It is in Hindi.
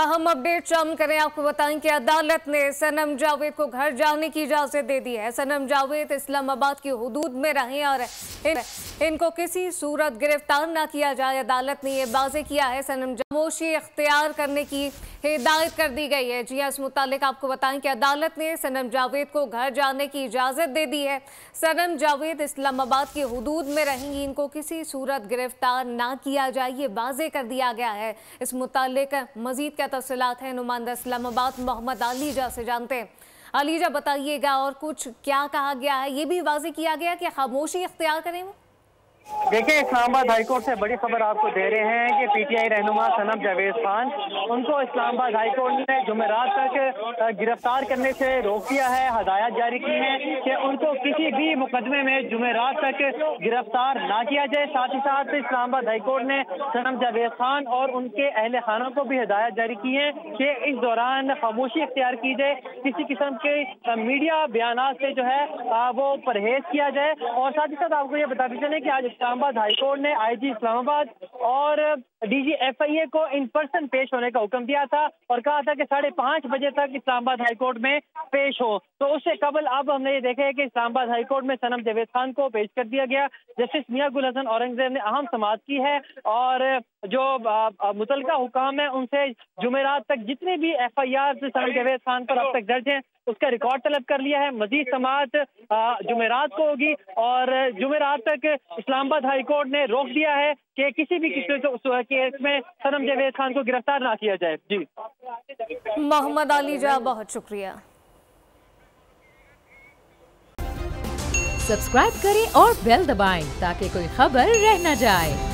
अहम अपडेट शामिल करें। आपको बताएं कि अदालत ने सनम जावेद को घर जाने की इजाजत दे दी है। सनम जावेद इस्लामाबाद की हुदूद में रहें और इनको किसी सूरत गिरफ्तार न किया जाए। अदालत ने यह वाज़ेह किया है। सनम खामोशी इख्तियार करने की हिदायत कर दी गई है। जी हां, इस मुतालिक आपको बताएं कि अदालत ने सनम जावेद को घर जाने की इजाज़त दे दी है। सनम जावेद इस्लामाबाद की हुदूद में रहेंगी, इनको किसी सूरत गिरफ्तार ना किया जाए, ये वाज़ेह कर दिया गया है। इस मुतालिक मजीद क्या तफसीलात हैं, नुमाइंदा इस्लामाबाद मोहम्मद अलीजा से जानते हैं। अलीजा, बताइएगा और कुछ क्या कहा गया है? ये भी वाज़ेह किया गया कि खामोशी इख्तियार करें वो? देखिए, इस्लामाबाद हाईकोर्ट से बड़ी खबर आपको दे रहे हैं कि पीटीआई रहनुमा सनम जावेद खान उनको इस्लामाबाद हाईकोर्ट ने जुमेरात तक गिरफ्तार करने से रोक दिया है। हदायत जारी की है कि उनको किसी भी मुकदमे में जुमेरात तक गिरफ्तार ना किया जाए। साथ ही साथ इस्लामाबाद हाईकोर्ट ने सनम जावेद खान और उनके अहले खाना को भी हदायत जारी की है कि इस दौरान खामोशी इख्तियार की जाए, किसी किस्म के मीडिया बयान से जो है वो परहेज किया जाए। और साथ ही साथ आपको ये बताते चले कि आज इस्लामाबाद हाईकोर्ट ने आईजी इस्लामाबाद और डीजी एफआईए को इन पर्सन पेश होने का हुक्म दिया था और कहा था कि 5:30 बजे तक इस्लामाबाद हाईकोर्ट में पेश हो। तो उससे कबल अब हमने ये देखा है कि इस्लामाबाद हाईकोर्ट में सनम जावेद खान को पेश कर दिया गया। जस्टिस मियां गुल हसन औरंगजेब ने अहम समाअत की है और जो मुतलका हुकाम है उनसे जुमेरात तक जितने भी एफआईआर सनम जावेद खान पर अब तक दर्ज हैं उसका रिकॉर्ड तलब कर लिया है। मजीद समाअत जुमेरात को होगी और जुमेरात तक इस्लामाबाद हाईकोर्ट ने रोक दिया है कि किसी भी केस में सनम जावेद खान को गिरफ्तार ना किया जाए। जी मोहम्मद अलीजा, बहुत शुक्रिया। सब्सक्राइब करें और बेल दबाएं ताकि कोई खबर रह न जाए।